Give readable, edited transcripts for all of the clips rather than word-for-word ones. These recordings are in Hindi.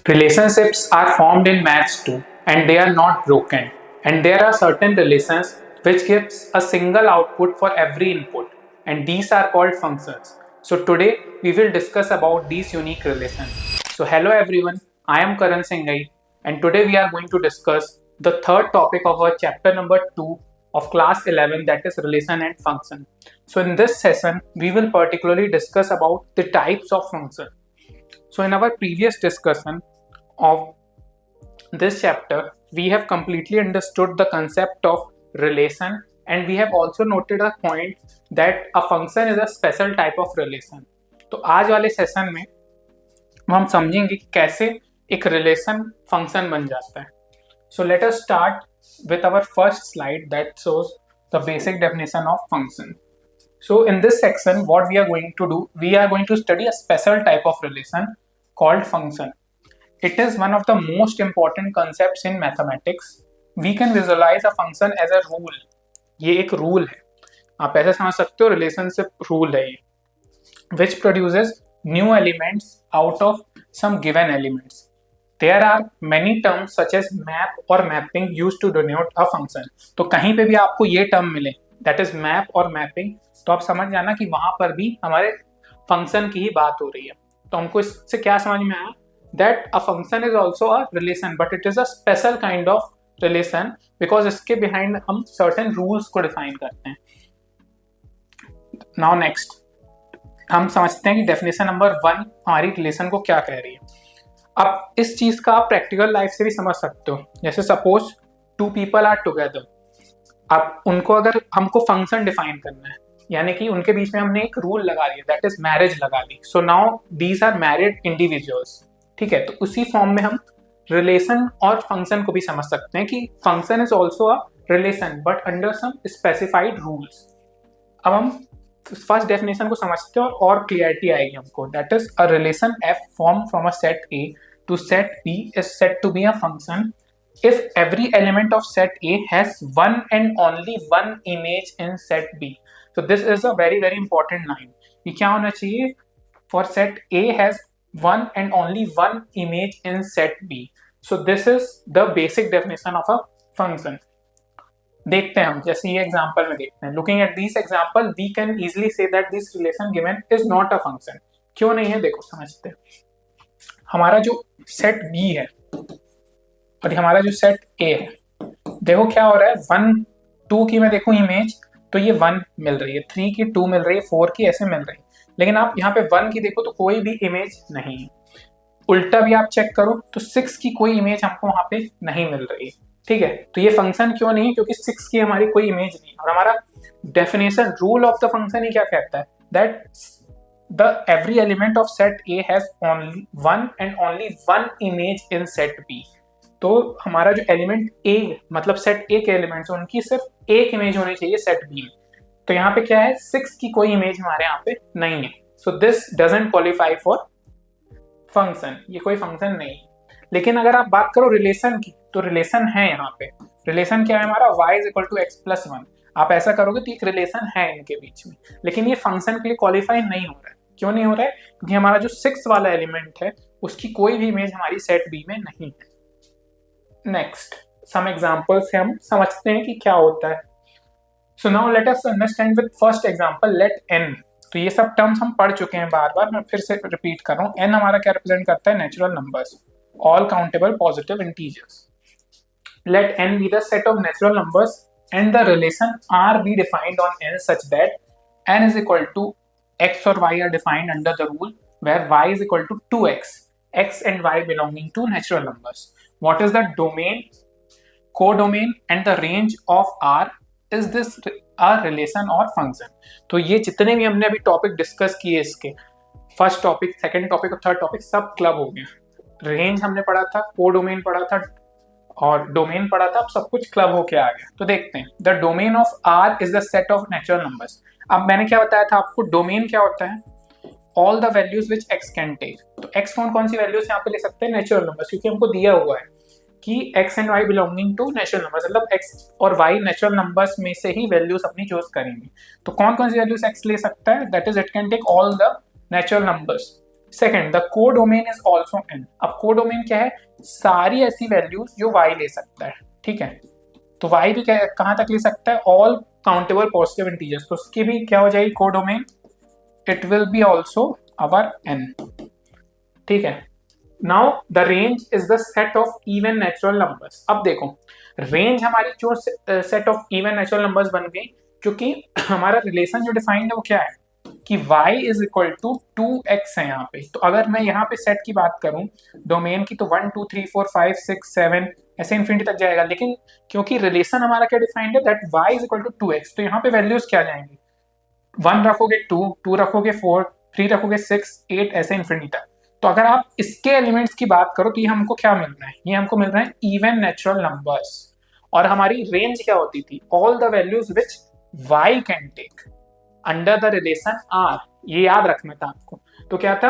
Relationships are formed in maths too, and they are not broken. And there are certain relations which gives a single output for every input, and these are called functions. So today we will discuss about these unique relations. So hello everyone, I am Karan Singhai, and today we are going to discuss the third topic of our chapter number 2 of class 11, that is relation and function. So in this session we will particularly discuss about the types of function. So in our previous discussion of this chapter, we have completely understood the concept of relation, and we have also noted a point that a function is a special type of relation. तो आज वाले सेशन में हम समझेंगे कि कैसे एक रिलेशन फंक्शन बन जाता है. So let us start with our first slide that shows the basic definition of function. So in this section, what we are going to do, we are going to study a special type of relation called function. It is one of the most important concepts in mathematics. We can visualize a function as a rule. ये एक rule है. आप ऐसे समझ सकते हो, relationship rule है ये, which produces new elements out of some given elements. There are many terms such as map or mapping used to denote a function. तो कहीं पे भी आपको ये term मिले, that is map और mapping, तो आप समझ जाना कि वहां पर भी हमारे फंक्शन की ही बात हो रही है. तो हमको इससे क्या समझ में आया, that a function is also a relation, but it is a special kind of relation because इसके behind हम certain rules को define करते हैं. Now next, हम समझते हैं कि definition number 1 हमारी relation को क्या कह रही है. अब इस चीज का आप प्रैक्टिकल लाइफ से भी समझ सकते हो. जैसे सपोज 2 people are together. अब उनको अगर हमको फंक्शन डिफाइन करना है, यानी कि उनके बीच में हमने एक रूल लगा दिया, दैट इज मैरिज लगा दी. So now these are married individuals. ठीक है, तो उसी फॉर्म में हम रिलेशन और फंक्शन को भी समझ सकते हैं कि function is also a relation but under some specified rules. अब हम फर्स्ट डेफिनेशन को समझते हैं और क्लियरिटी आएगी हमको. That is a relation f form from a set A to set B is said to be a function if every element of set A has one and only one image in set B. So this is a very very important line. ये क्या होना चाहिए? For set A has one and only one image in set B. So this is the basic definition of a function. देखते हैं हम, जैसे ये एग्जांपल में देखते हैं. Looking at this example, we can easily say that this relation given is not a function. क्यों नहीं है, देखो समझते हैं. हमारा जो set B है और हमारा जो सेट ए है, देखो क्या हो रहा है. 1 2 की मैं देखूं इमेज तो ये 1 मिल रही है, 3 की 2 मिल रही है, 4 की ऐसे मिल रही है. लेकिन आप यहाँ पे 1 की देखो तो कोई भी इमेज नहीं है. उल्टा भी आप चेक करो तो 6 की कोई इमेज हमको वहां पे नहीं मिल रही है. ठीक है, तो ये फंक्शन क्यों नहीं है? क्योंकि 6 की हमारी कोई इमेज नहीं. और हमारा definition rule of the function ही क्या कहता है, that the every element of set A has only one and only one image in set B. तो हमारा जो एलिमेंट ए, मतलब सेट ए के एलिमेंट्स, उनकी सिर्फ एक इमेज होनी चाहिए सेट बी में. तो यहाँ पे क्या है, 6 की कोई इमेज हमारे यहाँ पे नहीं है. So this doesn't qualify for function. ये कोई फंक्शन नहीं है. लेकिन अगर आप बात करो रिलेशन की, तो रिलेशन है यहाँ पे. रिलेशन क्या है हमारा, y is equal to x plus 1. आप ऐसा करोगे तो एक रिलेशन है इनके बीच में. लेकिन ये फंक्शन के लिए क्वालिफाई नहीं हो रहा है. क्यों नहीं हो रहा है? क्योंकि हमारा जो 6 वाला एलिमेंट है उसकी कोई भी इमेज हमारी सेट बी में नहीं है. नेक्स्ट सम एग्जांपल से हम समझते हैं कि क्या होता है. So now let us understand with first example, let n. तो ये सब टर्म्स हम पढ़ चुके हैं बार बार, मैं फिर से रिपीट कर रहा हूँ. n हमारा क्या रिप्रेजेंट करता है, natural numbers, all countable positive integers. Let n be the set of natural numbers and the relation r be defined on n such that n is equal to x or y are defined under the rule where y is equal to 2x, x and y belonging to natural numbers. What is the domain, codomain and the range of R? Is this a relation or function? तो ये जितने भी हमने अभी टॉपिक डिस्कस किए, इसके फर्स्ट टॉपिक, सेकंड टॉपिक और थर्ड टॉपिक सब क्लब हो गया. रेंज हमने पढ़ा था, कोडोमेन पढ़ा था और डोमेन पढ़ा था, अब सब कुछ क्लब होके आ गया. तो देखते हैं. The domain of R is the set of natural numbers. अब मैंने क्या बताया था आपको, डोमेन क्या होता है, all the values which x can take. तो एक्स कौन सी वैल्यूज यहाँ पे ले सकते हैं, नेचुरल नंबर्स, क्योंकि हमको दिया हुआ है कि x and y belonging to natural numbers, मतलब एक्स और वाई नेचुरल नंबर्स में से ही वैल्यूज अपनी चूज करेंगे. तो कौन सी वैल्यूज एक्स ले सकता है, that is it can take all the natural numbers. Second, the codomain is also n। अब कोडोमेन क्या है, सारी ऐसी वैल्यूज जो y ले सकता है, ठीक है। तो y भी कहाँ तक ले सकता है, ऑल काउंटेबल पॉजिटिव इंटीजर्स, तो उसकी भी क्या हो जाएगी codomain, it will be also our n, ठीक है। Now the range is the set of even natural numbers. अब देखो रेंज हमारी जो set of even natural numbers बन गई, क्योंकि हमारा रिलेशन जो डिफाइंड है वो क्या है कि y is equal to 2x है यहाँ पे। तो अगर मैं यहाँ पे सेट की बात करूं डोमेन की, तो 1 2 3 4 5 6 7 ऐसे इन्फिनिटी तक जाएगा, लेकिन क्योंकि रिलेशन हमारा क्या डिफाइंड है that y is equal to 2x, तो यहाँ पे वैल्यूज क्या जाएंगी, 1 रखोगे 2, 2 रखोगे 4, 3 रखोगे 6, 8 ऐसे इन्फिनिटी तक। तो अगर आप इसके एलिमेंट्स की बात करो तो ये हमको क्या मिल रहा है, ये हमको मिल रहा है इवन नेचुरल नंबर्स। और हमारी रेंज क्या होती थी, all the values which y can take under the relation r, ये याद रखना था आपको। तो क्या था,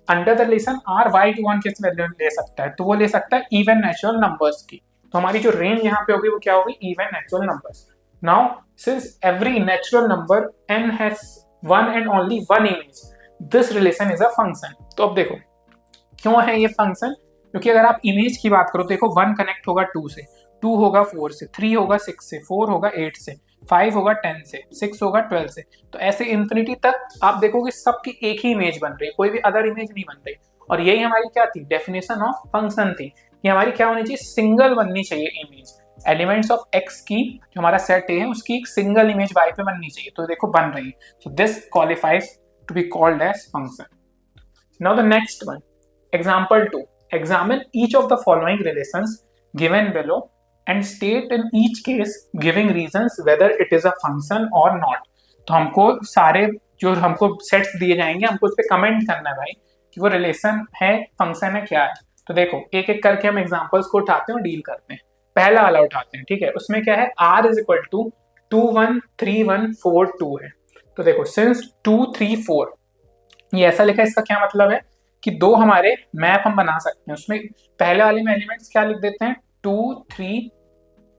under the relation r y की वन किस वैल्यू ले सकता है, तो वो ले सकता है इवन नेचुरल नंबर्स की। तो हमारी जो रेंज यहाँ पे होगी वो क्या होगी, even natural numbers. Now since every natural number n has one and only one image, this relation is a function. तो अब देखो क्यों है ये फंक्शन, क्योंकि अगर आप इमेज की बात करो, देखो 1 कनेक्ट होगा 2 से, 2 होगा 4 से, 3 होगा 6 से, 4 होगा 8 से, 5 होगा 10 से, 6 होगा 12 से, तो ऐसे इन्फिनिटी तक आप देखोगे सबकी एक ही इमेज बन रही है, कोई भी अदर इमेज नहीं बन रही। और यही हमारी क्या थी, डेफिनेशन ऑफ फंक्शन थी कि हमारी क्या होनी चाहिए, सिंगल बननी चाहिए इमेज, एलिमेंट्स ऑफ x की जो हमारा सेट है उसकी एक सिंगल इमेज y पे बननी चाहिए। तो देखो बन रही है, so this qualifies to be called as function. Now the next one, example 2, examine each of the following relations given below and state in each case giving reasons whether it is a function or not। तो हमको सारे जो हमको सेट्स दिए जाएंगे, हमको उस पर कमेंट करना है भाई कि वो रिलेशन है, फंक्शन है, क्या है। तो देखो एक एक करके हम एग्जांपल्स को उठाते हैं और डील करते हैं। पहला वाला उठाते हैं, ठीक है। उसमें क्या है, r इज इक्वल टू 2 1 3 1 4 2 है। तो देखो सिंस 2 3 4 ये ऐसा लिखा है, इसका क्या मतलब है कि दो हमारे मैप हम बना सकते हैं। उसमें पहले वाले में एलिमेंट्स क्या लिख देते हैं, 2 3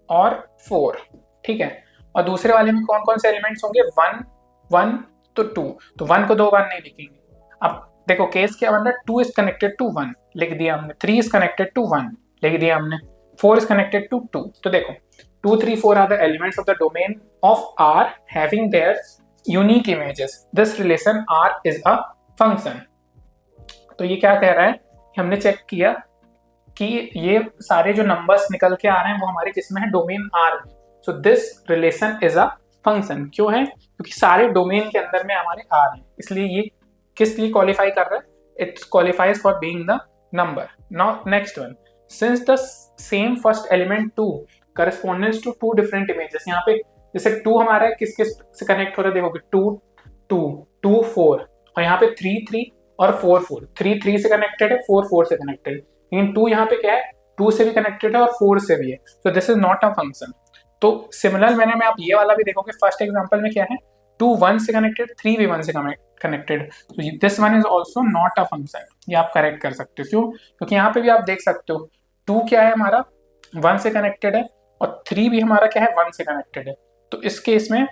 और 4, ठीक है। और दूसरे वाले में कौन कौन से एलिमेंट्स होंगे, 1 1 तो 2, तो 1 को दो बार नहीं लिखेंगे। अब देखो केस क्या बन रहा है, 2 इज कनेक्टेड टू 1 लिख दिया हमने, 3 इज कनेक्टेड टू 1 लिख दिया हमने, 4 इज कनेक्टेड टू 2। तो देखो 2 3 4 are the elements of the domain of R having their unique images, this relation R is a function. तो ये क्या कह रहा है कि हमने चेक किया कि ये सारे जो नंबर्स निकल के आ रहे हैं वो हमारे किसमें है, डोमेन R में। So this relation is a function. क्यों है, क्योंकि सारे डोमेन के अंदर में हमारे R हैं, इसलिए ये किस लिए क्वालिफाई कर रहा है, it qualifies for being the number. Now next one, since the same first element 2 correspondence to 2 different images, यहाँ पे जैसे 2 हमारा किस किस से कनेक्ट हो रहा है, देखोगे 2 2 2 4, और यहाँ पे 3 3 और 4 4, 3 3 से कनेक्टेड है, 4 4 से कनेक्टेड है, लेकिन 2 यहाँ पे क्या है, 2 से भी कनेक्टेड है और 4 से भी है। So this is not a function. तो सिमिलर मैंने में आप ये वाला भी देखोगे, फर्स्ट एग्जांपल में क्या है, 2 1 से कनेक्टेड, 3 भी 1 से कनेक्टेड, तो this one is also not a function. ये आप करेक्ट कर सकते हो, क्यों, क्योंकि यहाँ पे भी आप देख सकते हो 2 क्या है हमारा 1 से कनेक्टेड है और 3 भी हमारा क्या है 1 से कनेक्टेड है। तो इस केस में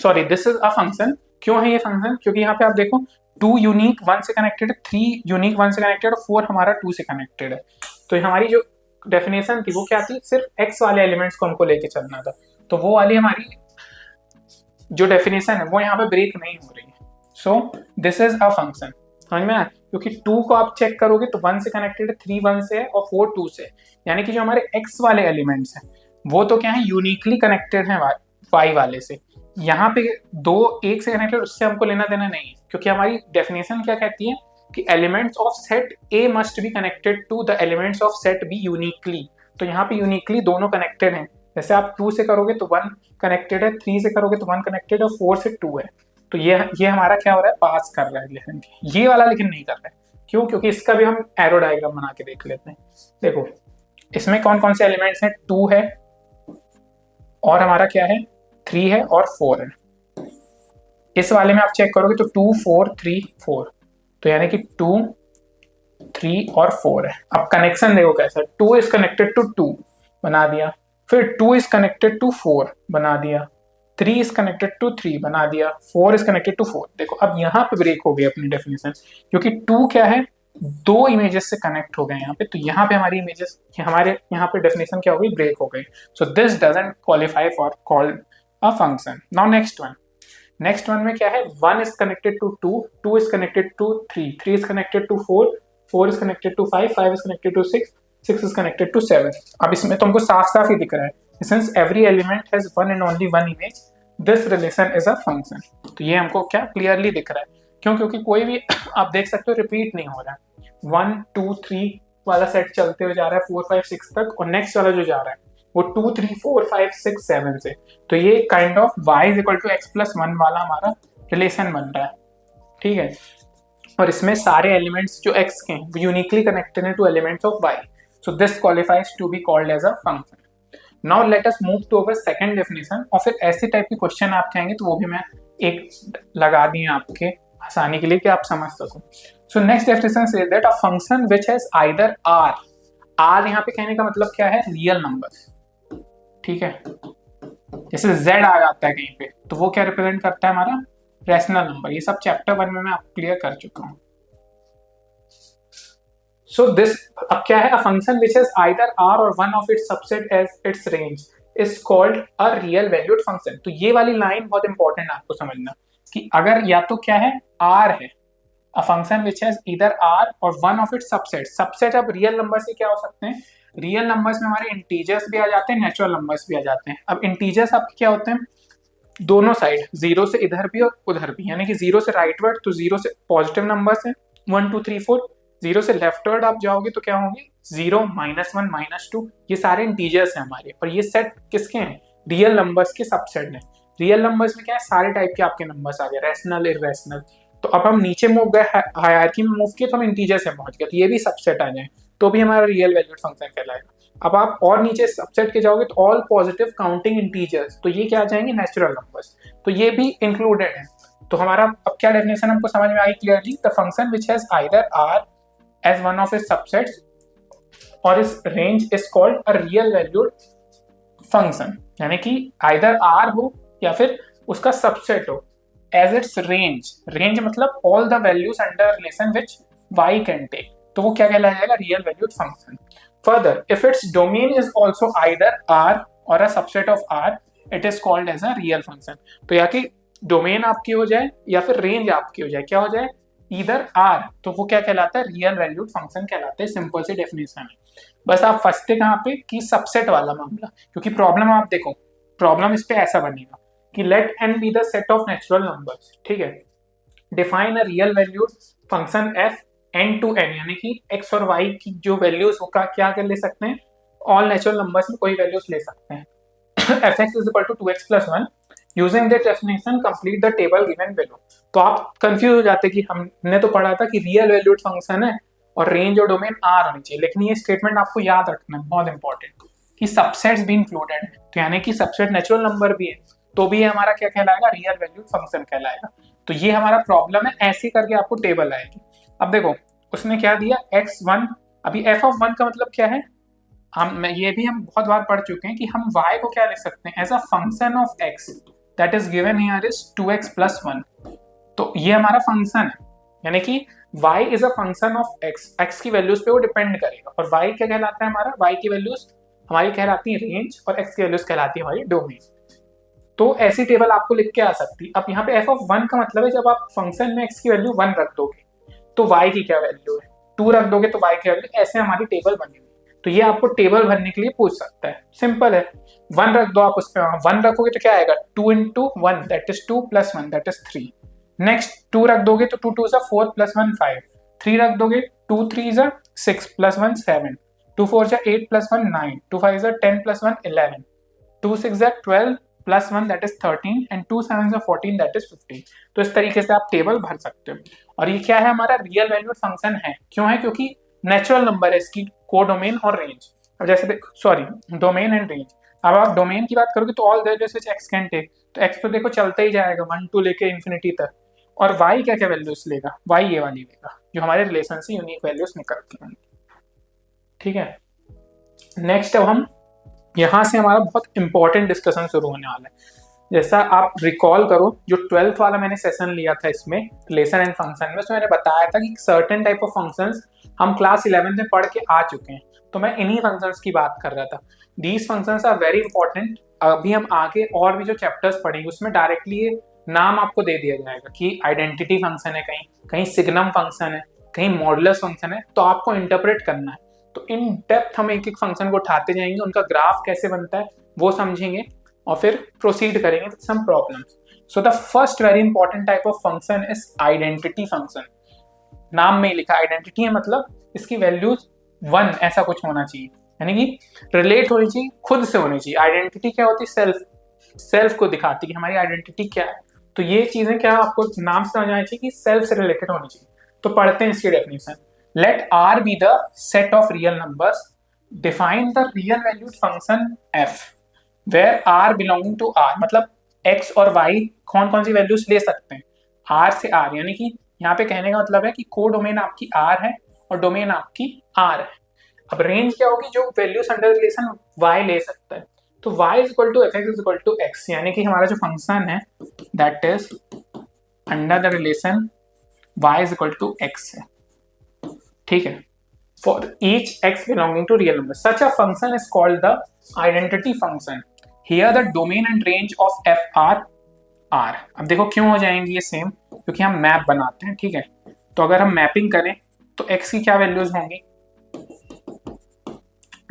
sorry this is a function. क्यों है ये फंक्शन, क्योंकि यहाँ पे आप देखो 2 यूनिक 1 से कनेक्टेड है, 3 यूनिक 1 से कनेक्टेड और 4 हमारा 2 से कनेक्टेड है। तो हमारी जो डेफिनेशन थी वो क्या थी, सिर्फ x वाले एलिमेंट्स को हमको लेके चलना था, तो वो वाली हमारी जो डेफिनेशन है वो यहाँ पे ब्रेक नहीं हो रही है। So this is a function, समझ में आया, क्योंकि 2 को आप चेक करोगे तो 1 से कनेक्टेड है, 3 1 से है और 4 2 से, यानी कि जो हमारे x वाले एलिमेंट्स हैं वो तो क्या है यूनिकली कनेक्टेड है y वाले से। यहाँ पे 2 1 से कनेक्टेड, उससे हमको लेना देना नहीं है, क्योंकि हमारी डेफिनेशन क्या कहती है कि elements of set A must be connected to the elements of set B uniquely. तो यहाँ पे यूनिकली दोनों कनेक्टेड हैं, जैसे आप 2 से करोगे तो 1 कनेक्टेड है, 3 से करोगे तो 1 कनेक्टेड है और 4 से 2 है। तो ये हमारा क्या हो रहा है, पास कर रहा है लेकिन ये वाला लेकिन नहीं कर रहा है। क्यों, क्योंकि इसका भी हम एरो डायग्राम बना के देख लेते हैं। देखो इसमें कौन कौन से एलिमेंट्स हैं, 2 है और हमारा क्या है 3 है और 4 है। इस वाले में आप चेक करोगे तो 2 4 3 4, तो यानी कि 2 3 और 4 है। अब कनेक्शन देखो कैसा, 2 इज कनेक्टेड टू 2 बना दिया, फिर 2 इज कनेक्टेड टू 4 बना दिया, 3 इज कनेक्टेड टू 3 बना दिया, 4 इज कनेक्टेड टू 4। देखो अब यहाँ पे ब्रेक हो गई अपनी डेफिनेशन, क्योंकि 2 क्या है, 2 इमेजेस से कनेक्ट हो गए यहाँ पे, तो यहाँ पे हमारी इमेजेस, हमारे यहाँ पे डेफिनेशन क्या हो गई, ब्रेक हो गई। So this doesn't qualify for called a function. Now next one में क्या है, 1 is connected to 2, 2 is connected to 3, 3 is connected to 4, 4 is connected to 5, 5 is connected to 6, 6 is connected to 7। अब इसमें तुमको साफ साफ ही दिख रहा है, since every element has one and only one image, this relation is a function। तो ये हमको क्या क्लियरली दिख रहा है, क्यों, क्योंकि कोई भी आप देख सकते हो रिपीट नहीं हो रहा है। 1 2 3 वाला सेट चलते हुए जा रहा है 4 5 6 तक, और नेक्स्ट वाला जो जा रहा है वो 2 3 4 5 6 7 से। तो ये kind of y is equal to x plus 1 वाला हमारा रिलेशन बन रहा है, ठीक है। और इसमें सारे एलिमेंट्स जो x के हैं वो यूनिकली कनेक्टेड है two elements of y। So this qualifies to be called as a function. Now let us move to our second definition। और फिर ऐसे टाइप के क्वेश्चन आपके आएंगे तो वो भी मैं एक लगा दिए आपके आसानी के लिए कि आप समझ सको। So next definition says that a function which has either r, r यहाँ पे कहने का मतलब क्या है, रियल नंबर्स, ठीक है। जैसे z आ जाता है कहीं पे तो वो क्या रिप्रेजेंट करता है, हमारा रैशनल नंबर। ये सब चैप्टर 1 में मैं आपको क्लियर कर चुका हूँ। So this अब क्या है, a function which has either r or one of its subset as its range is called a real valued function। तो ये वाली लाइन बहुत इंपॉर्टेंट है आपको समझना, कि अगर या तो क्या है r है, a function which has either r or one of its subset। Subset अब रियल नंबर से क्या हो सकते हैं, रियल नंबर्स में हमारे इंटीजर्स भी आ जाते हैं, नेचुरल नंबर्स भी आ जाते हैं। अब इंटीजर्स आपके क्या होते हैं, दोनों साइड, 0 से इधर भी और उधर भी, यानी कि 0 से राइटवर्ड तो 0 से पॉजिटिव नंबर्स है 1 2 3 4, 0 से लेफ्टवर्ड आप जाओगे तो क्या होंगे 0 -1 -2, ये सारे इंटीजर्स हैं हमारे। और ये सेट किसके हैं, रियल नंबर्स के सबसेट हैं। रियल नंबर्स में क्या है, सारे टाइप के आपके नंबर्स आ गए, रैशनल इररेशनल। तो अब हम नीचे मूव गए, हायरार्की में मूव किए तो हम इंटीजर से पहुंच गए, तो ये भी सबसेट आ जाए तो भी हमारा रियल वैल्यूड फंक्शन कहलाएगा। अब आप और नीचे सबसेट के जाओगे तो ऑल पॉजिटिव काउंटिंग इंटीजर्स, तो ये क्या आ जाएंगे, नेचुरल नंबर्स, तो ये भी इंक्लूडेड है। तो हमारा अब क्या डेफिनेशन हमको समझ में आई clearly, the function which has either R as one of its subsets or its range is called a real valued function। यानी कि either r हो या फिर उसका सबसेट हो, as its range मतलब all the values under relation which y can take, तो वो क्या कहलाया जाएगा, real valued function। Further, if its domain is also either r or a subset of r, it is called as a real function। तो या कि डोमेन आपकी हो जाए या फिर रेंज आपकी हो जाए, क्या हो जाए, इधर आर, तो वो क्या कहलाता है, रियल वैल्यूड फंक्शन कहलाता है। सिंपल सी डेफिनेशन है। बस आप फंसते कहाँ पे, कि सबसेट वाला मामला, क्योंकि प्रॉब्लम आप देखो, प्रॉब्लम इस पे ऐसा बनेगा कि let n be the set of natural numbers, ठीक है। Define a real valued function f n to n, यानी कि x और y की जो वैल्यूज वो क्या कर ले सकते हैं, ऑल नेचुरल नंबर्स में कोई वैल्यूज ले सकते हैं। fx is equal to 2x plus 1। Using that definition complete the table given below. तो आप कंफ्यूज हो जाते कि हमने तो पढ़ा था कि रियल वैल्यूड फंक्शन है और रेंज और डोमेन आर होनी चाहिए, लेकिन ये स्टेटमेंट आपको याद रखना है, बहुत इंपॉर्टेंट, कि सबसेट्स भी इंक्लूडेड है। तो यानी कि सबसेट नेचुरल नंबर भी है तो भी हमारा क्या कहलाएगा, रियल वैल्यूड फंक्शन कहलाएगा। तो ये हमारा प्रॉब्लम है, ऐसे करके आपको टेबल आएगी। अब देखो उसने क्या दिया, x1, अभी f ऑफ 1 का मतलब क्या है, ये भी हम बहुत बार पढ़ चुके हैं कि हम y को क्या लिख सकते हैं, as a function of x that is given here is 2x plus 1। तो ये हमारा फंक्शन है, यानी कि y is a function of x की वैल्यूज पे वो डिपेंड करेगा। और y क्या कहलाता है, हमारा y की वैल्यूज हमारी कहलाती है रेंज और x की वैल्यूज कहलाती है हमारी डोमेन। तो ऐसी टेबल आपको लिख के आ सकती है। अब यहाँ पे f ऑफ 1 का मतलब है जब आप फंक्शन में x की वैल्यू 1 रख दोगे तो y की क्या वैल्यू है, 2 रख दोगे तो y की वैल्यू, ऐसे हमारी टेबल बनी हुई। तो ये आपको टेबल भरने के लिए पूछ सकता है, सिंपल है। 1 रख दो आप उस पर, 1 रखोगे तो क्या आएगा, 2 into 1 that is 2 plus 1 that is 3। Next 2 रख दोगे तो 2 2 is 4 प्लस 1 5। 3 रख दोगे 2 3 is 6 plus 1 7। 2 4 is 8 plus 1 9। 2 5 is 10 plus 1 11। 2 6 is 12 plus 1 that is 13 and 2 7 is 14 that is 50। तो इस तरीके से आप टेबल भर सकते हो। और ये क्या है, हमारा रियल वैल्यूड फंक्शन है। क्यों है, क्योंकि नेचुरल नंबर है, इसकी कोडोमेन और रेंज। अब जैसे सॉरी, डोमेन एंड रेंज। अब आप डोमेन की बात करोगे तो all values which x can take, तो x तो देखो चलता ही जाएगा 1 2 लेके इंफिनिटी तक। और y क्या क्या वैल्यूज लेगा, y ये वाली लेगा जो हमारे रिलेशन से यूनिक वैल्यूज निकलती हैं, ठीक है। नेक्स्ट अब हम यहाँ से हमारा बहुत इंपॉर्टेंट डिस्कशन शुरू होने वाला है। जैसा आप रिकॉल करो, जो 12th वाला मैंने सेशन लिया था इसमें रिलेशन एंड फंक्शन में, उसमें मैंने बताया था कि सर्टेन टाइप ऑफ फंक्शंस हम क्लास 11 में पढ़ के आ चुके हैं, तो मैं इन्हीं फंक्शंस की बात कर रहा था। These functions are very important. अभी हम आगे और भी जो चैप्टर्स पढ़ेंगे उसमें डायरेक्टली ये नाम आपको दे दिया जाएगा कि आइडेंटिटी फंक्शन है, कहीं कहीं सिग्नम फंक्शन है, कहीं मॉडुलस फंक्शन है, तो आपको इंटरप्रेट करना है। तो इन डेप्थ हम एक एक फंक्शन को उठाते जाएंगे, उनका ग्राफ कैसे बनता है वो समझेंगे और फिर प्रोसीड करेंगे with some problems. So the first very important type of function is identity function. नाम में ही लिखा आइडेंटिटी है, मतलब इसकी वैल्यूज 1 ऐसा कुछ होना चाहिए, यानी कि रिलेट होनी चाहिए, खुद से होनी चाहिए। आइडेंटिटी क्या होती है? सेल्फ को दिखाती है कि हमारी आइडेंटिटी क्या है। तो ये चीजें क्या आपको नाम से समझ आनी चाहिए कि सेल्फ से रिलेटेड होनी चाहिए। तो पढ़ते हैं इसकी definition. Let R be the set of real numbers, define the real valued function f where R belonging to R, मतलब एक्स और वाई कौन कौन सी वैल्यूज ले सकते हैं आर से आर, यानी कि यहाँ पे कहने का मतलब है कि को डोमेन आपकी आर है और डोमेन आपकी आर है। अब रेंज क्या होगी? जो वैल्यूज अंडर रिलेशन वाई ले सकता है। तो y is equal to f x is equal to x, यानी कि हमारा जो फंक्शन है that is under the relation y is equal to x है, ठीक है, for each x belonging to real number. Such a function is called the identity function. Here the domain and range of f are R. अब देखो क्यों हो जाएंगे ये सेम, क्योंकि हम मैप बनाते हैं, ठीक है। तो अगर हम मैपिंग करें तो x की क्या वैल्यूज होंगी?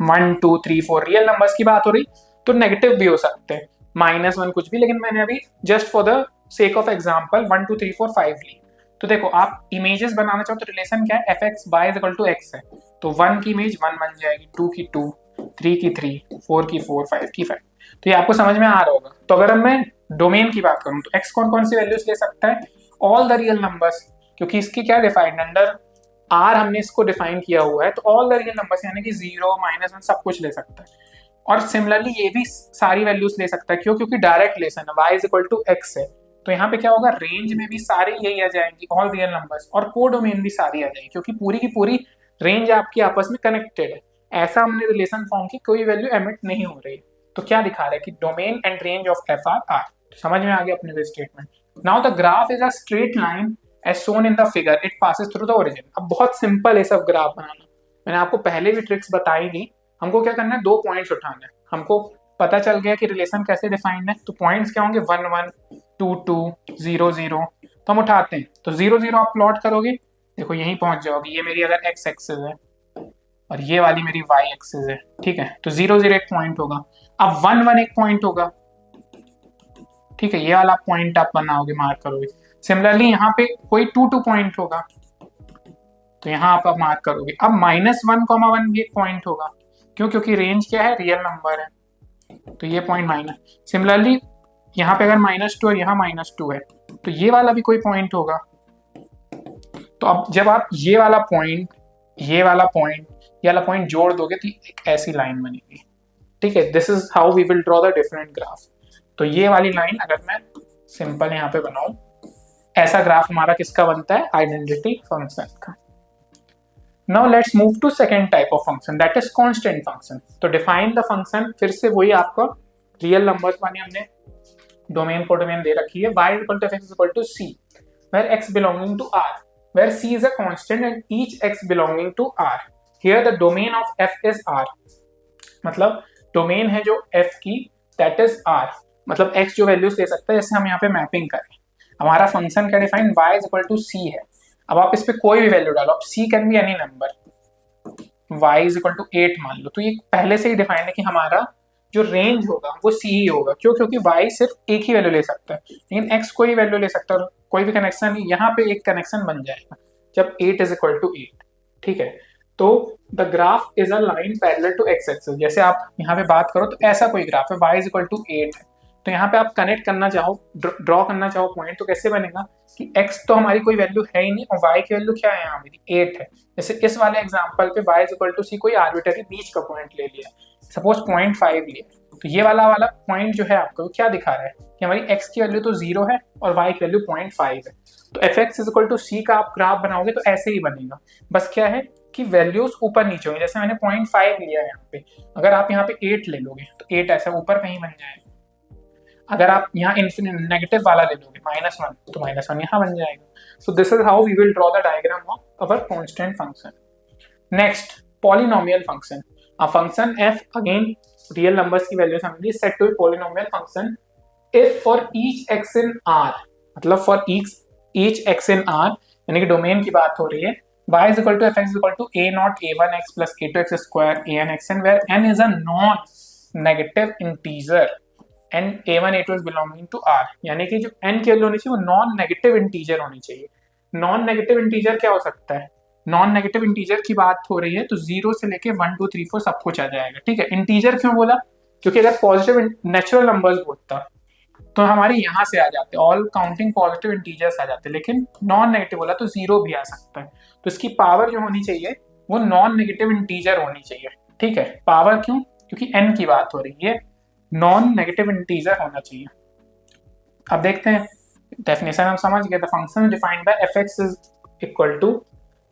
1 2 3 4 रियल नंबर्स की बात हो रही, तो नेगेटिव भी हो सकते हैं, -1 कुछ भी, लेकिन मैंने अभी just for the sake of example 1 2 3 4 5 ली। तो देखो आप इमेजेस बनाना चाहो तो रिलेशन क्या है? F x by is equal to x है, तो 1 की इमेज 1 बन जाएगी, 2 की 2, 3 की 3, 4 की 4, 5 की 5। तो ये आपको समझ में आ रहा होगा। तो अगर मैं डोमेन की बात करूं तो एक्स कौन कौन सी वैल्यूज ले सकता है? ऑल द रियल नंबर्स, क्योंकि इसकी क्या डिफाइंड अंडर आर हमने इसको डिफाइन किया हुआ है, तो ऑल द रियल नंबर्स यानी कि 0 -1 सब कुछ ले सकता है। और सिमिलरली ये भी सारी वैल्यूज ले सकता है, क्यों? क्योंकि डायरेक्ट रिलेशन है, y is equal to x है। तो यहाँ पे क्या होगा? रेंज में भी सारी यही आ जाएंगी, ऑल रियल नंबर्स, और को डोमेन भी सारी आ जाएगी, क्योंकि पूरी की पूरी रेंज आपकी आपस में कनेक्टेड है। ऐसा हमने रिलेशन फॉर्म की, कोई वैल्यू एमिट नहीं हो रही। तो क्या दिखा रहा है कि domain and range of f are R. समझ में आ गया अपने statement. Now the graph is a straight line as shown in the figure, it passes through the origin. अब बहुत सिंपल है सब ग्राफ बनाना, मैंने आपको पहले भी ट्रिक्स बताई थी। हमको क्या करना है? 2 पॉइंट्स उठाना है। हमको पता चल गया कि रिलेशन कैसे डिफाइंड है, तो पॉइंट्स क्या होंगे? 1 1 2 2 0 0। तो हम उठाते हैं, तो 0 0 आप प्लॉट करोगे, देखो यहीं पहुंच जाओगे। ये मेरी अगर एक्स एक्सिस है और ये वाली मेरी वाई एक्सिस है, ठीक है, तो 0 0 एक पॉइंट होगा। अब 1 1 एक पॉइंट होगा, ठीक है, ये वाला पॉइंट आप बनाओगे, मार्क करोगे। सिमिलरली यहाँ पे कोई 2 2 पॉइंट होगा, तो यहाँ आप मार्क करोगे। अब -1, 1 भी एक पॉइंट होगा, क्यों? क्योंकि रेंज क्या है? रियल नंबर है, तो ये पॉइंट माइनस। सिमिलरली यहाँ पे अगर -2 और यहाँ -2 है, तो ये वाला भी कोई पॉइंट होगा। तो अब जब आप ये वाला पॉइंट, ये वाला पॉइंट, ये वाला पॉइंट जोड़ दोगे तो एक ऐसी लाइन बनेगी, ठीक है। This is how we will draw the different graph. तो ये वाली लाइन अगर मैं सिंपल यहाँ पे बनाऊं, ऐसा ग्राफ हमारा किसका बनता है? आइडेंटिटी फंक्शन का। Now let's move to second type of function, that is constant function. तो डिफाइन द फंक्शन, फिर से वही आपका रियल नंबर्स वाली हमने डोमेन को डोमेन दे रखी है, y equal to x equal to c where x belonging to r, where c is a constant and each x belonging to r. Here the domain of f is r, मतलब डोमेन है जो f की that is r, मतलब x जो वैल्यूज ले सकता है, जैसे हम यहाँ पे मैपिंग करें। हमारा फंक्शन का define y is equal to c है। अब आप इस पे कोई भी वैल्यू डालो, अब c can be any number, y is equal to 8 मान लो, तो ये पहले से ही डिफाइन है कि हमारा जो रेंज होगा वो c ही होगा। क्यों? क्योंकि y सिर्फ एक ही वैल्यू ले सकता है, लेकिन x कोई वैल्यू ले सकता है, कोई भी कनेक्शन नहीं। यहाँ पे एक कनेक्शन बन जाएगा जब 8 इज इक्वल टू 8, ठीक है। तो the graph is a line parallel to x axis. जैसे आप यहाँ पे बात करो तो ऐसा कोई ग्राफ है, y इज इक्वल टू 8 है, तो यहाँ पे आप कनेक्ट करना चाहो, ड्रॉ करना चाहो पॉइंट, तो कैसे बनेगा कि x तो हमारी कोई वैल्यू है ही नहीं और y की वैल्यू क्या है यहाँ मेरी 8 है। जैसे इस वाले एग्जांपल पे y is equal to c कोई आर्बिटरी बीच का पॉइंट ले लिया, सपोज 0.5 लिया, तो ये वाला पॉइंट जो है आपको क्या दिखा रहा है कि हमारी x की वैल्यू तो 0 है और y की वैल्यू 0.5 है। तो f x is equal to c का आप ग्राफ बनाओगे तो ऐसे ही बनेगा, बस क्या है कि वैल्यूज ऊपर नीचे होंगे। जैसे मैंने 0.5 लिया है यहाँ पे, अगर आप यहाँ पे 8 ले लोगे तो 8 ऐसा ऊपर कहीं बन जाएगा। अगर आप यहाँ नेगेटिव वाला ले लोगे -1 तो -1 यहाँ बन जाएगा. So this is how we will draw the diagram of our constant function. Next polynomial function. A function f again real numbers की वैल्यू समझिए set to polynomial function if for each x in r, मतलब for each x in r यानी कि डोमेन की बात हो रही है. y is equal to fx is equal to a naught a1x plus a2x square an(xn) where n is a non-negative integer and a1 a2 is belonging to r. यानी कि जो n की वैल्यू होनी चाहिए वो नॉन नेगेटिव इंटीजर होनी चाहिए. नॉन नेगेटिव इंटीजर क्या हो सकता है? नॉन नेगेटिव इंटीजर की बात हो रही है तो 0 से लेके 1 2 3 4 सब कुछ आ जाएगा. ठीक है. इंटीजर क्यों बोला? क्योंकि अगर पॉजिटिव नेचुरल नंबर्स बोलता तो हमारे यहाँ से आ जाते, ऑल काउंटिंग पॉजिटिव इंटीजर्स आ जाते, लेकिन नॉन नेगेटिव बोला तो 0 भी आ सकता है. तो इसकी पावर जो होनी चाहिए वो नॉन नेगेटिव इंटीजर होनी चाहिए. ठीक है. पावर क्यों? क्योंकि n की बात हो रही है, नॉन नेगेटिव इंटीजर होना चाहिए. अब देखते हैं डेफिनेशन हम समझ गए. The function defined by fx is equal to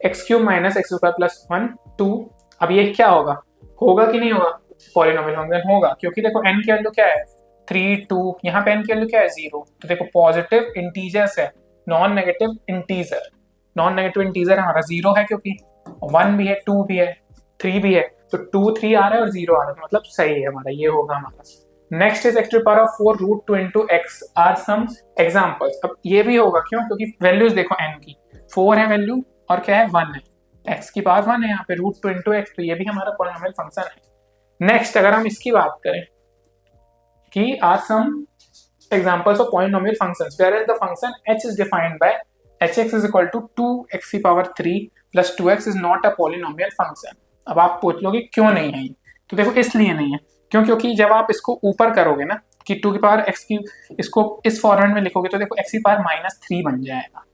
x³ - x² + 1 2. अब ये क्या होगा? होगा कि नहीं होगा? पॉलिनोमियल फंक्शन होगा, क्योंकि देखो n की वैल्यू क्या है 3 2, यहाँ पे n की वैल्यू क्या है 0. तो देखो पॉजिटिव इंटीजर्स है, non negative integer. Non negative integer हमारा 0 है क्योंकि 1 भी है 2 भी है 3 भी है, तो 2 3 आ रहा है और 0 आ रहा है, मतलब सही है हमारा, ये होगा हमारा. नेक्स्ट इज x⁴ √2 into x are some examples. अब ये भी होगा क्यों? क्योंकि वैल्यूज देखो n की 4 है वैल्यू और क्या है 1 है, x⁴ 1 है यहाँ पे √2 into x, तो ये भी हमारा पॉलिनोमियल फंक्शन है. नेक्स्ट अगर हम इसकी बात करें कि are some examples of polynomial functions where the function h is defined by hx is equal to 2x³ plus 2x is not a polynomial function. अब आप पूछ लोगे क्यों नहीं है? तो देखो इसलिए नहीं है क्योंकि जब आप इसको ऊपर करोगे ना कि 2x³ इसको इस फॉर्मेट में लिखोगे तो देखो x⁻³ बन जाएगा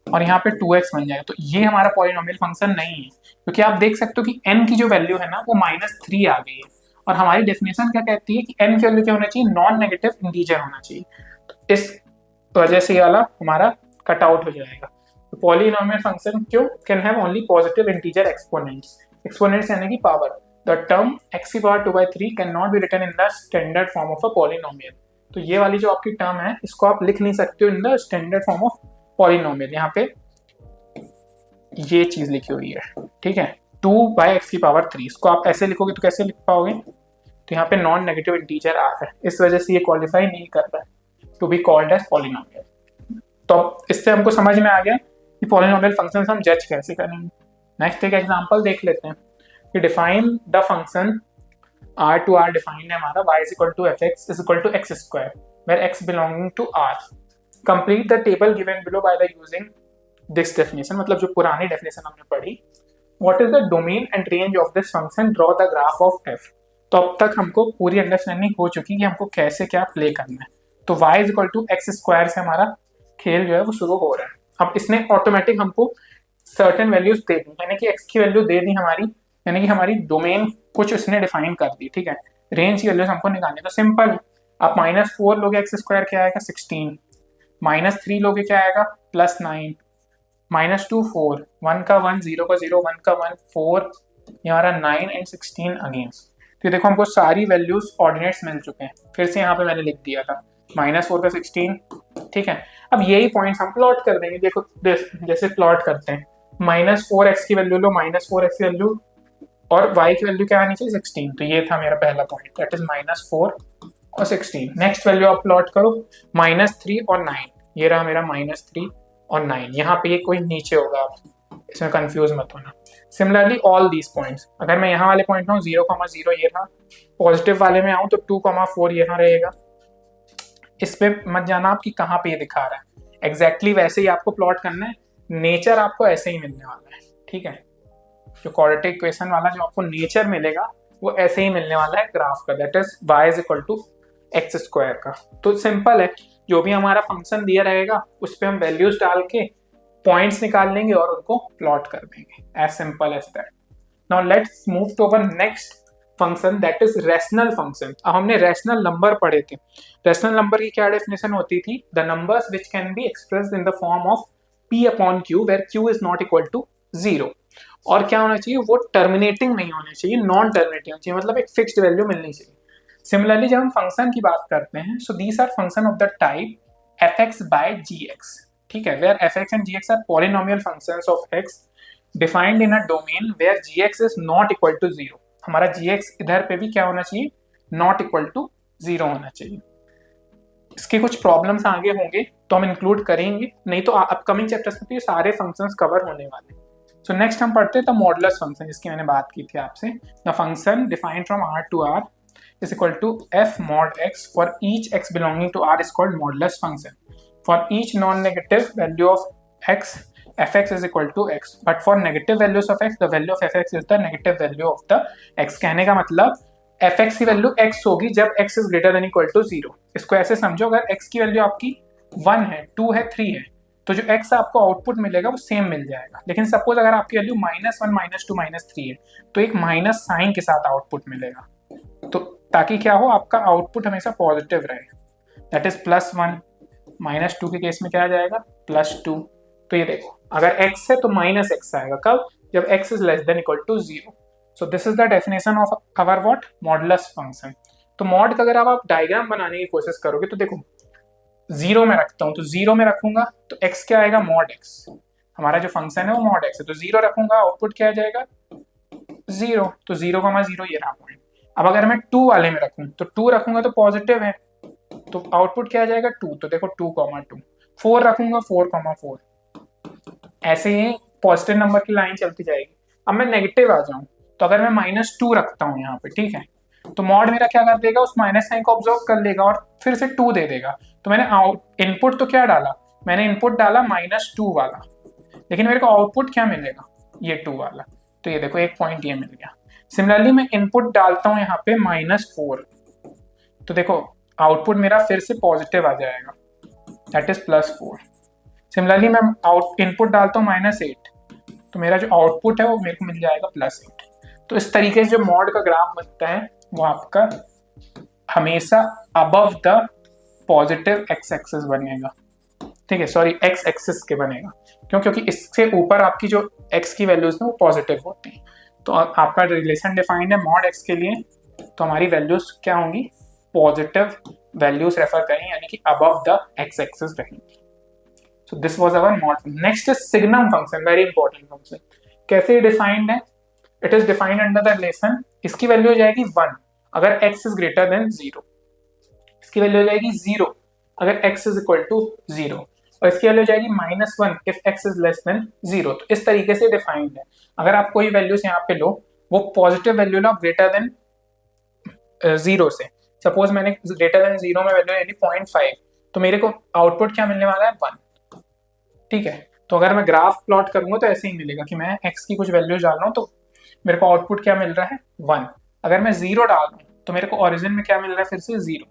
और यहाँ पे 2x बन जाएगा. तो ये हमारा पॉलिनोमियल फंक्शन नहीं है, क्योंकि आप देख सकते हो कि n की जो वैल्यू है ना वो -3 आ गई है और हमारी डेफिनेशन क्या कहती है कि n की वैल्यू क्या होना चाहिए? नॉन नेगेटिव इंटीजर होना चाहिए. तो इस वजह से ये वाला हमारा कट आउट हो जाएगा. तो पॉलिनोमियल फंक्शन क्यों can have only positive integer exponents. Exponents यानी कि power. The term x⁻²/3 can not be written in the standard form of a polynomial. तो ये वाली जो आपकी टर्म है इसको आप लिख नहीं सकते हो इन the standard form of polynomial. यहाँ पे ये चीज लिखी हुई है. ठीक है. 2/x⁻3 इसको आप ऐसे लिखोगे तो कैसे लिख पाओगे? तो यहाँ पे नॉन नेगेटिव इंटीजर आ रहा है, इस वजह से ये क्वालिफाई नहीं कर रहा है to be called as polynomial. तो इससे हमको समझ में आ गया कि पॉलिनोमियल फंक्शन हम जज कैसे करेंगे. नेक्स्ट एक एग्जांपल देख लेते हैं कि define the function r to r defined है हमारा y = fx = x² where x belonging to r. Complete the table given below by the using this definition. मतलब जो पुरानी डेफिनेशन हमने पढ़ी. What is the domain and range of this function? Draw the graph of f. तो अब तक हमको पूरी अंडरस्टैंडिंग हो चुकी कि हमको कैसे क्या प्ले करना है. तो y = x² से हमारा खेल जो है वो शुरू हो रहा है. अब इसने ऑटोमेटिक हमको सर्टेन वैल्यूज दे दी, यानी कि x की वैल्यू दे दी हमारी, यानी कि हमारी डोमेन कुछ उसने डिफाइन कर दी. ठीक है. रेंज की वैल्यूज हमको निकालनी. तो सिंपल है, आप -4 लोगे x² क्या आएगा 16, -3 लोगे क्या आएगा +9, -2 4, 1 का 1 0 का 0 1 का 1 4, ये हमारा 9 एंड 16 अगेन. तो देखो हमको सारी वैल्यूज ऑर्डिनेट्स मिल चुके हैं. फिर से यहाँ पे मैंने लिख दिया था -4 का 16. ठीक है. अब यही पॉइंट्स हम प्लॉट कर देंगे. देखो जैसे प्लॉट करते हैं, -4x की वैल्यू लो, -4x की वैल्यू और y की वैल्यू क्या आनी चाहिए 16. तो ये था मेरा पहला पॉइंट, दैट इज -4 और 16. नेक्स्ट वैल्यू आप प्लॉट करो -3 और 9. ये रहा मेरा -3 और 9. यहाँ पे ये कोई नीचे होगा, आप इसमें कंफ्यूज मत होना. सिमिलरली ऑल दीज पॉइंट्स, अगर मैं यहाँ वाले पॉइंट में हूँ 0,0 ये था, पॉजिटिव वाले में आऊँ तो 2,4 यहाँ रहेगा. इस पे मत जाना आप कि कहाँ पे ये दिखा रहा है. एग्जैक्टली वैसे ही आपको प्लॉट करना है. नेचर आपको ऐसे ही मिलने वाला है. ठीक है. जो क्वाड्रेटिक इक्वेशन वाला जो आपको नेचर मिलेगा वो ऐसे ही मिलने वाला है ग्राफ का, दैट इज y = x² का. तो सिंपल है, जो भी हमारा फंक्शन दिया रहेगा उस पर हम वैल्यूज डाल के पॉइंट्स निकाल लेंगे और उनको प्लॉट कर देंगे. As simple as that. Now let's move to our next function, that is rational function. अब हमने रैशनल नंबर पढ़े थे. रैशनल नंबर की क्या डेफिनेशन होती थी? The numbers which can be expressed in the form of p/q where q is not equal to 0. और क्या होना चाहिए? वो टर्मिनेटिंग नहीं होना चाहिए, नॉन टर्मिनेटिंग होना चाहिए, मतलब एक फिक्स्ड वैल्यू मिलनी चाहिए. सिमिलरली जब हम फंक्शन की बात करते हैं, so these are function of the type f x by g x, ठीक है, where f x and g x are polynomial functions of x defined in a domain where g x is not equal to zero. हमारा जी एक्स इधर पे भी क्या होना चाहिए, नॉट इक्वल टू जीरो होना चाहिए। इसके कुछ प्रॉब्लम्स आगे होंगे तो हम इंक्लूड करेंगे, नहीं तो अपकमिंग चैप्टर्स में तो ये सारे फंक्शंस कवर होने वाले हैं। सो नेक्स्ट हम पढ़ते हैं द मॉडुलस फंक्शन, जिसकी मैंने बात की थी आपसे। The function defined from R to R is equal to f mod x for each x belonging to R is called modulus function. For each non-negative value of x, fx is equal to x. But for negative values of x, the value of fx is the negative value of the x. कहने का मतलब fx की वैल्यू x होगी जब x is greater than equal to 0. इसको ऐसे समझो, अगर x की वैल्यू आपकी 1 है, 2 है, 3 है, तो जो x आपको आउटपुट मिलेगा वो सेम मिल जाएगा। लेकिन सपोज अगर आपकी वैल्यू -1, -2, -3 है, तो एक माइनस साइन के साथ आउटपुट मिलेगा, तो ताकि क्या हो, आपका आउटपुट हमेशा पॉजिटिव रहे। दैट इज +1, -2 के केस में क्या आ जाएगा, +2। तो ये देखो, अगर x है तो -x आएगा, कब, जब x is less than equal to 0। So this is the definition of our what, modulus function. तो मॉड का अगर आप डायग्राम बनाने की कोशिश करोगे तो देखो 0 में रखता हूँ, तो 0 में रखूंगा तो x क्या आएगा, मॉड x। हमारा जो फंक्शन है वो मॉड x है, तो 0 रखूंगा, आउटपुट क्या आ जाएगा, 0। तो 0,0 ये रहा पॉइंट। अब अगर मैं 2 वाले में रखूं तो 2 रखूंगा तो पॉजिटिव है, तो आउटपुट क्या आ जाएगा, 2। तो देखो 2,2। 4 रखूंगा, 4,4। ऐसे ही पॉजिटिव नंबर की लाइन चलती जाएगी। अब मैं नेगेटिव आ जाऊं, तो अगर मैं -2 रखता हूं यहाँ पे, ठीक है, तो मॉड मेरा क्या कर देगा, उस माइनस साइन को ऑब्जर्व कर लेगा और फिर से 2 दे देगा। तो मैंने इनपुट तो क्या डाला, मैंने इनपुट डाला -2 वाला, लेकिन मेरे को आउटपुट क्या मिलेगा, ये 2 वाला। तो ये देखो एक पॉइंट ये मिल गया। सिमिलरली मैं इनपुट डालता हूं यहाँ पे -4, तो देखो आउटपुट मेरा फिर से पॉजिटिव आ जाएगा, दैट इज +4। सिमिलरली मैं इनपुट डालता हूँ -8, तो मेरा जो आउटपुट है वो मेरे को मिल जाएगा +8। तो इस तरीके से जो मॉड का ग्राफ बनता है वो आपका हमेशा above the positive x axis बनेगा, ठीक है, सॉरी x एक्सिस के बनेगा, क्यों, क्योंकि इससे ऊपर आपकी जो x की वैल्यूज है वो पॉजिटिव होती हैं। तो आपका रिलेशन डिफाइंड है मॉड x के लिए, तो हमारी वैल्यूज क्या होंगी, पॉजिटिव वैल्यूज रेफर करें, यानी कि अबव द x एक्सिस रहेंगी। So this was our mod. Next is signum function, very important function. कैसे डिफाइंड है, it is defined under the relation, इसकी वैल्यू हो जाएगी 1 अगर x इज ग्रेटर देन 0, इसकी वैल्यू हो जाएगी 0 अगर x इज इक्वल टू 0, और इसकी वैल्यू हो जाएगी -1 if x is less then 0। तो इस तरीके से डिफाइंड है। अगर आप कोई वैल्यूज यहाँ पे लो, वो पॉजिटिव वैल्यू लो ग्रेटर देन 0 से, सपोज मैंने ग्रेटर देन 0 में वैल्यू यानी 0.5, तो मेरे को आउटपुट क्या मिलने वाला है, 1, ठीक है। तो अगर मैं ग्राफ प्लॉट करूंगा तो ऐसे ही मिलेगा कि मैं x की कुछ वैल्यूज डाल रहा हूँ तो मेरे को आउटपुट क्या मिल रहा है, 1। अगर मैं 0 डाल रहा हूँ तो मेरे को ओरिजिन में क्या मिल रहा है, फिर से 0।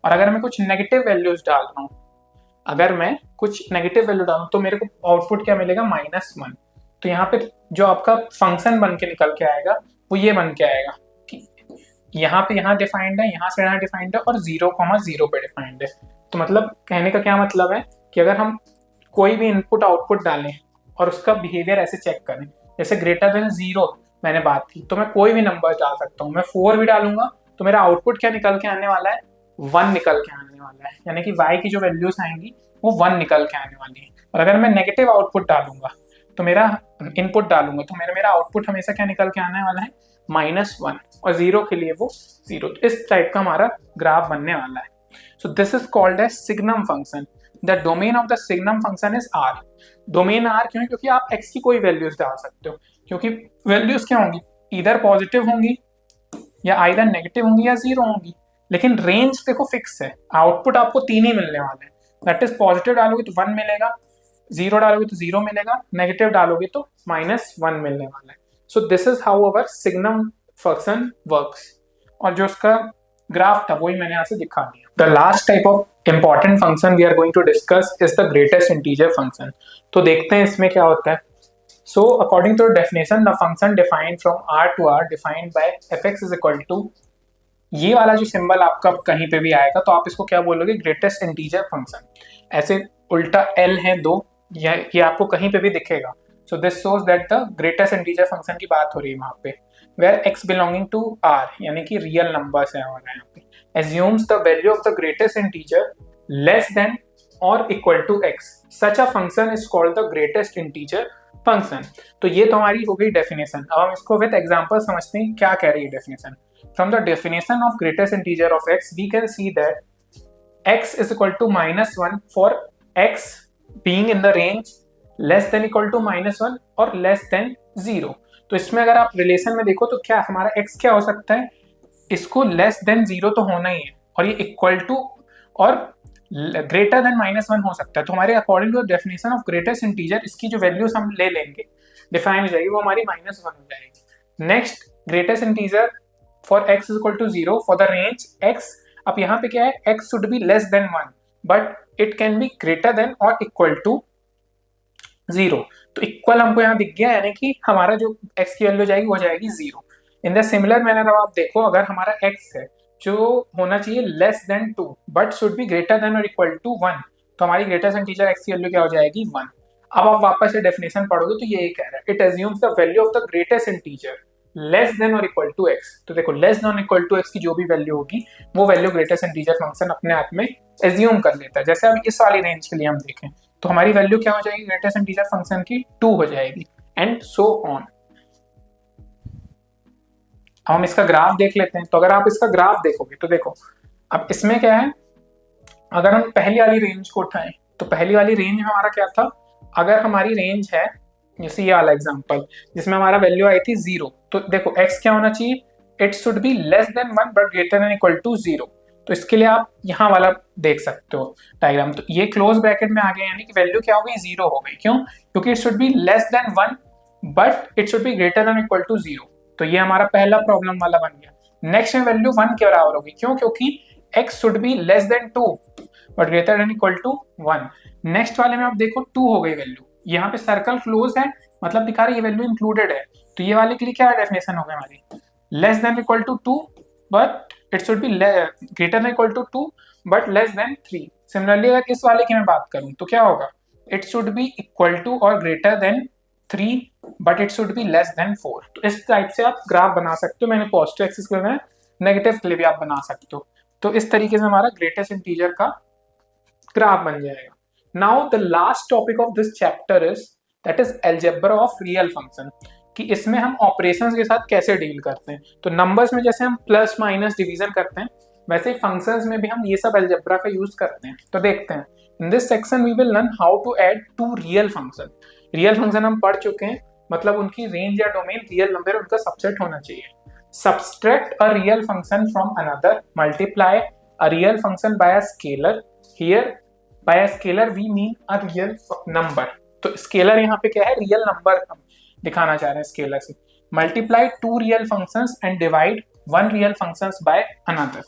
और अगर मैं कुछ नेगेटिव वैल्यूज डाल रहा हूँ, अगर मैं कुछ नेगेटिव वैल्यू डालूं तो मेरे को आउटपुट क्या मिलेगा, -1। तो यहाँ पे जो आपका फंक्शन बन के निकल के आएगा वो ये बन के आएगा कि यहाँ पे यहाँ डिफाइंड है, यहाँ से यहाँ डिफाइंड है, और 0,0 पे डिफाइंड है। तो मतलब कहने का क्या मतलब है कि अगर हम कोई भी इनपुट आउटपुट डालें और उसका बिहेवियर ऐसे चेक करें, जैसे ग्रेटर देन 0 मैंने बात की, तो मैं कोई भी नंबर डाल सकता हूँ। मैं 4 भी डालूंगा तो मेरा आउटपुट क्या निकल के आने वाला है, 1 निकल के आने वाला है, यानी कि y की जो वैल्यूज आएंगी वो 1 निकल के आने वाली है। और अगर मैं नेगेटिव आउटपुट डालूंगा तो मेरा इनपुट डालूंगा तो मेरा आउटपुट हमेशा क्या निकल के आने वाला है, -1, और 0 के लिए वो 0। तो इस टाइप का हमारा ग्राफ बनने वाला है। So this is called as signum function. The domain of the signum function is R। Domain R क्यों, क्योंकि आप x की कोई वैल्यूज डाल सकते हो, क्योंकि वैल्यूज क्या होंगी, इधर पॉजिटिव होंगी या आइदर नेगेटिव होंगी या 0 होंगी, लेकिन रेंज देखो फिक्स है। आउटपुट आपको 3 ही मिलने वाले हैं, दैट इज पॉजिटिव डालोगे तो 1 मिलेगा, 0 डालोगे तो 0 मिलेगा, नेगेटिव डालोगे तो -1 मिलने वाला है। So this is how our signum function works. और जो उसका ग्राफ था वही मैंने यहाँ से दिखा दिया। The last type of important function we are going to discuss is the greatest integer function. तो देखते हैं इसमें क्या होता है। So according to definition, the function defined from R to R defined by fx is equal to, ये वाला जो सिंबल आपका कहीं पे भी आएगा तो आप इसको क्या बोलोगे, ग्रेटेस्ट इंटीजर फंक्शन। ऐसे उल्टा L है 2, ये आपको कहीं पे भी दिखेगा, so this shows that the greatest integer function की बात हो रही है वहाँ पे, where x belonging to r यानी कि रियल नंबर्स है हमारे यहाँ पे, assumes the value of the greatest integer less than or equal to x, such a function is called the greatest integer function। तो ये तो हमारी हो गई डेफिनेशन। अब हम इसको विद एग्जांपल समझते हैं क्या कह रही है definition. From the definition of greatest integer of x we can see that x is equal to -1 for x being in the range less than equal to -1 और less than 0। तो इसमें अगर आप रिलेशन में देखो तो क्या हमारा x क्या हो सकता है, इसको लेस देन 0 तो होना ही है, और ये इक्वल टू और ग्रेटर देन -1 हो सकता है। तो हमारे according to definition of greatest integer इसकी जो वैल्यूज हम ले लेंगे डिफाइन हो जाएगी, वो हमारी -1 हो जाएगी। Next greatest integer for x is equal to 0 for the range x। अब यहाँ पे क्या है, x should be less than 1 but it can be greater than और इक्वल टू 0। तो इक्वल हमको यहाँ दिख गया, यानी कि हमारा जो x की वैल्यू जाएगी वो जाएगी 0। इन द सिमिलर मैनर अब आप देखो, अगर हमारा x है जो होना चाहिए less than 2 but should be greater than और इक्वल टू 1, तो हमारी ग्रेटेस्ट इंटीजर x की वैल्यू क्या हो जाएगी 1। अब आप वापस से डेफिनेशन पढ़ोगे तो ये कह रहा है it assumes the value of the greatest integer less than और इक्वल टू x। तो देखो लेस देन और इक्वल टू x की जो भी वैल्यू होगी वो वैल्यू ग्रेटेस्ट इंटीजर फंक्शन अपने आप में एज्यूम कर लेता है। जैसे अब इस वाली रेंज के लिए हम देखें तो हमारी वैल्यू क्या हो जाएगी ग्रेटेस्ट इंटीजर फंक्शन की 2 हो जाएगी एंड सो ऑन। हम इसका ग्राफ देख लेते हैं। तो अगर आप इसका ग्राफ देखोगे तो देखो अब इसमें क्या है, अगर हम पहली वाली रेंज को उठाएं तो पहली वाली रेंज में हमारा क्या था, अगर हमारी रेंज है जैसे ये वाला एग्जांपल जिसमें हमारा वैल्यू आई थी 0, तो देखो x क्या होना चाहिए, it should be less than 1 but greater than equal to 0। तो इसके लिए आप यहाँ वाला देख सकते हो डायग्राम, तो ये क्लोज ब्रैकेट में आ गया यानी कि वैल्यू क्या हो गई 0 हो गई। क्यों, क्योंकि it should be less than 1 but it should be greater than equal to 0। तो ये हमारा पहला प्रॉब्लम वाला बन गया। नेक्स्ट में वैल्यू 1 के बराबर होगी, क्यों, क्योंकि x should be less than 2 but greater than equal to 1। Next वाले में आप देखो 2 हो गई वैल्यू, यहाँ पे सर्कल क्लोज है मतलब दिखा रहा है ये वैल्यू इंक्लूडेड है। तो ये वाले के लिए क्या डेफिनेशन हो गई हमारी, less than equal to 2 but it should be greater than equal to 2 but less than 3। Similarly अगर इस वाले की मैं बात करूं तो क्या होगा, it should be equal to और greater than 3 but it should be less than 4। तो इस टाइप से आप ग्राफ बना सकते हो। मैंने पॉजिटिव एक्सिस के लिए, नेगेटिव के लिए भी आप बना सकते हो। तो इस तरीके से हमारा ग्रेटेस्ट इंटीजर का ग्राफ बन जाएगा। Now the last topic of this chapter is that is algebra of real function, कि इसमें हम ऑपरेशंस के साथ कैसे डील करते हैं। तो नंबर्स में जैसे हम प्लस माइनस डिवीजन करते हैं वैसे ही फंक्शंस में भी हम ये सब अलजेब्रा का यूज करते हैं। तो देखते हैं, in this section we will learn how to add two real function. Real function हम पढ़ चुके हैं, मतलब उनकी रेंज या डोमेन रियल नंबर उनका सबसेट होना चाहिए। Subtract a real function from another, multiply a real function by a scalar। Here by a scalar we mean a real number। तो स्केलर यहाँ पे क्या है, रियल नंबर हम दिखाना चाह रहे हैं स्केलर से। Multiply two real functions and divide one real functions by another।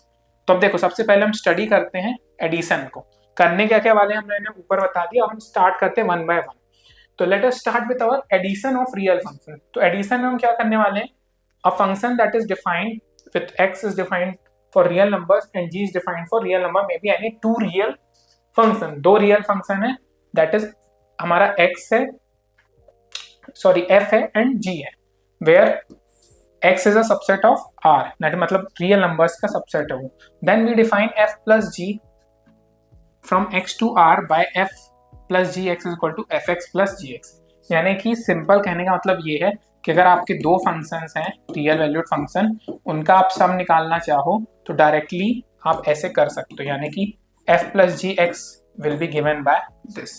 तो अब देखो सबसे पहले हम स्टडी करते हैं एडिशन को, करने क्या क्या वाले हमने ऊपर बता दिया। अब हम स्टार्ट करते हैं वन बाय वन। तो let us start with our addition of real function. तो एडिशन में हम क्या करने वाले हैं, a function that is defined with x is defined for real numbers and g is defined for real number, may be any two real function। दो real function है, that is हमारा x है, sorry f है and g है, where x is a subset of r, that मतलब real numbers का subset है वो। Then we define f plus g from x to r by f plus gx is equal to fx plus gx। यानी कि सिंपल कहने का मतलब ये है कि अगर आपके दो फंक्शंस हैं रियल वैल्यूड फंक्शन, उनका आप सम निकालना चाहो तो डायरेक्टली आप ऐसे कर सकते हो, यानी कि f plus gx will be given by this।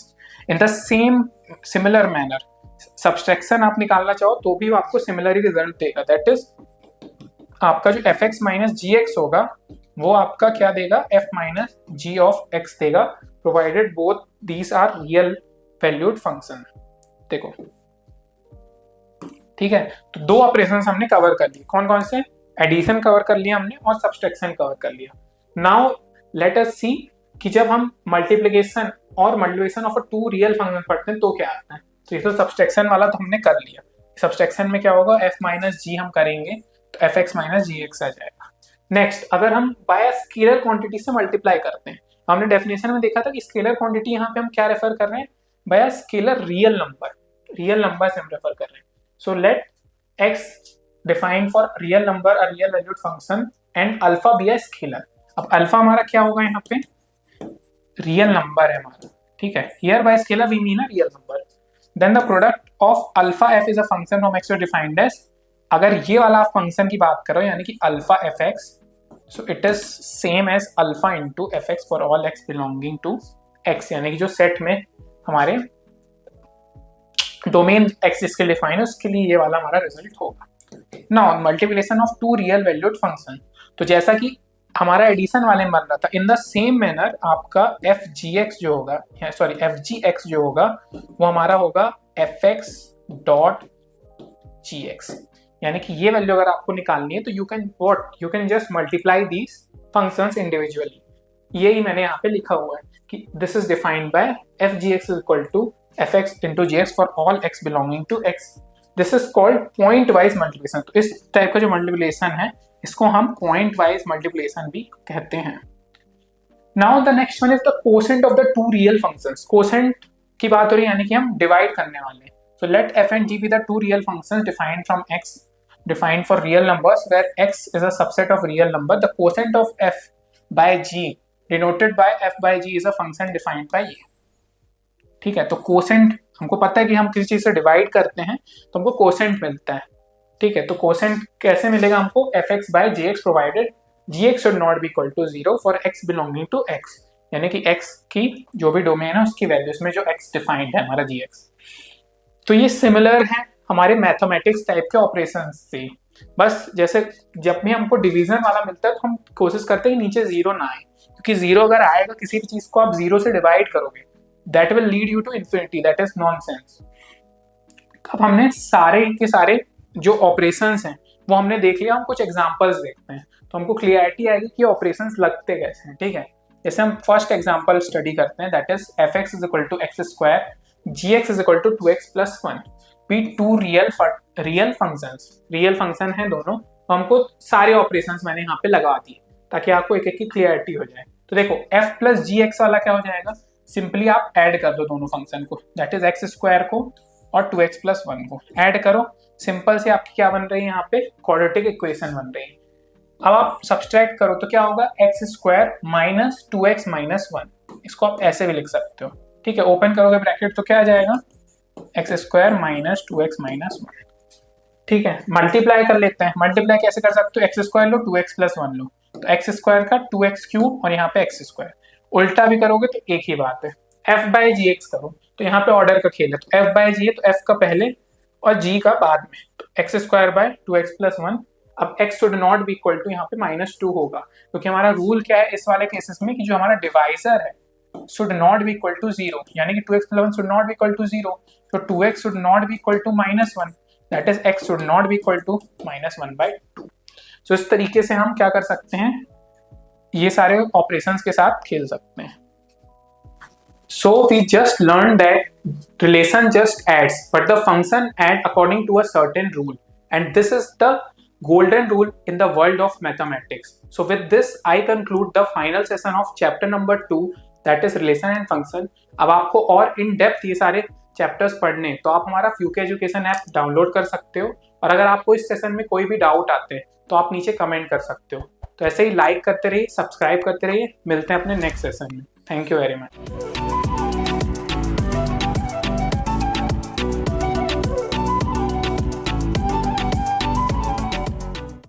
in the same similar manner subtraction आप निकालना चाहो तो भी आपको सिमिलर ही रिजल्ट देगा, दैट इज आपका जो fx minus gx होगा वो आपका क्या देगा, f minus g of x देगा, provided both these are real valued function. देखो ठीक है, तो दो ऑपरेशंस हमने कवर कर लिए। कौन कौन से, एडिशन कवर कर लिया हमने और सब्सट्रैक्शन कवर कर लिया। नाउ लेट अस सी कि जब हम मल्टीप्लिकेशन और multiplication of two real function पढ़ते हैं तो क्या आता है। तो ये तो सब्सट्रैक्शन वाला तो हमने कर लिया। सब्सट्रैक्शन में क्या होगा, f माइनस जी हम करेंगे तो fx माइनस जी एक्स आ जाएगा। नेक्स्ट, अगर हम बाय स्केलर क्वांटिटी से मल्टीप्लाई करते हैं, हमने डेफिनेशन में देखा था कि स्केलर क्वांटिटी यहाँ पे हम क्या रेफर कर रहे हैं, bye scalar real number. Real number से हम रेफर कर रहे हैं. So let x define for real number a real valued function and alpha be a scalar. अब अल्फा हमारा क्या होगा यहाँ पे, रियल नंबर है हमारा, ठीक है. Here by scalar we mean a real number. Then the product of alpha f is a function from x defined as, अगर ये वाला फंक्शन की बात करो यानी कि alpha f x, so it is same as alpha into f x for all x belonging to x, यानी कि जो सेट में हमारे डोमेन एक्स इसके डिफाइन है उसके लिए ये वाला हमारा रिजल्ट होगा. Now multiplication of two real valued function, तो जैसा कि हमारा एडिशन वाले में बन रहा था, इन द सेम मैनर आपका एफ जी एक्स जो होगा, सॉरी एफ जी एक्स जो होगा वो हमारा होगा f x dot g x. यानी कि ये वैल्यू अगर आपको निकालनी है तो you can just multiply these functions individually. यही मैंने यहाँ पे लिखा हुआ है कि this is defined by f g x equal to f x into g x for all x belonging to x. This is called pointwise multiplication. तो इस टाइप का जो मल्टीप्लिकेशन है इसको हम पॉइंट वाइज मल्टीप्लिकेशन भी कहते हैं. Now the next one is the quotient of the two real functions. Quotient की बात हो रही है यानी कि हम डिवाइड करने वाले हैं. So let F and G be the two real functions defined from x, defined for real numbers where x is a subset of real number. The quotient of f by g denoted by f by g is a function defined by ये. ठीक है, तो कोसेंट हमको पता है कि हम किसी चीज से डिवाइड करते हैं तो हमको कोसेंट मिलता है. ठीक है, तो कोसेंट कैसे मिलेगा हमको, f x by g x provided g x should not be equal to 0 for x belonging to x, यानी कि एक्स की जो भी डोमेन है उसकी वैल्यूज में जो एक्स डिफाइंड है हमारा जी एक्स. तो ये सिमिलर है हमारे मैथमेटिक्स टाइप के ऑपरेशन से. बस जैसे जब भी हमको डिवीजन वाला मिलता है तो हम कोशिश करते हैं नीचे जीरो ना आए, क्योंकि जीरो अगर आएगा किसी भी चीज को आप जीरो से डिवाइड करोगे that will lead you to infinity, that is nonsense. अब हमने सारे के सारे जो ऑपरेशंस हैं वो हमने देख लिया. हम कुछ एग्जांपल्स देखते हैं तो हमको क्लियरिटी आएगी कि ऑपरेशंस लगते कैसे हैं. ठीक है, जैसे हम फर्स्ट एग्जांपल स्टडी करते हैं, that is f x is equal to x square g x is equal to 2x plus 1. Be two real function है दोनों, तो हमको सारे ऑपरेशंस मैंने यहाँ पे लगा दिए ताकि आपको एक एक की क्लियरिटी हो जाए. तो देखो f प्लस जी एक्स वाला क्या हो जाएगा, सिंपली आप ऐड कर दो दोनों फंक्शन को, दैट इज एक्स स्क्वायर को और 2x प्लस 1 को ऐड करो. सिंपल से आपकी क्या बन रही है यहाँ पे, क्वाड्रेटिक इक्वेशन बन रही है. अब आप सब्सट्रैक्ट करो तो क्या होगा, x square minus 2x minus 1. इसको आप ऐसे भी लिख सकते हो. ठीक है, ओपन करोगे ब्रैकेट तो क्या आ जाएगा, x square minus 2x minus 1. ठीक है, मल्टीप्लाई कर लेते हैं. मल्टीप्लाई कैसे कर सकते हो, एक्स स्क्वायर लो 2x प्लस 1 लो, तो एक्स स्क्वायर का 2x क्यूब और यहाँ पे एक्स स्क्वायर. उल्टा भी करोगे तो एक ही बात है. f बाई जी एक्स करो तो यहाँ पे ऑर्डर का खेल है, तो f बाई जी है तो f का पहले और g का बाद में, तो x square by 2x plus 1. अब x should not be equal to यहाँ पे -2 होगा, क्योंकि हमारा रूल क्या है इस वाले केसेस में कि जो हमारा डिवाइजर है should not be equal to 0, यानी कि 2x plus 1 should not be equal to 0, so 2x should not be equal to -1, that is x should not be equal to -1 by 2. so इस तरीके से हम क्या कर सकते हैं, ये सारे ऑपरेशंस के साथ खेल सकते हैं. So we just learned that relation just adds, but the function add according to a certain rule, and this is the golden rule in the world of mathematics. So with this I conclude the final session of chapter number 2, that is relation and function. अब आपको और इन डेप्थ ये सारे चैप्टर्स पढ़ने तो आप हमारा फ्यूके एजुकेशन ऐप डाउनलोड कर सकते हो, और अगर आपको इस सेशन में कोई भी डाउट आते हैं तो आप नीचे कमेंट कर सकते हो. तो ऐसे ही लाइक करते रहिए, सब्सक्राइब करते रहिए. मिलते हैं अपने नेक्स्ट सेशन में. Thank you very much.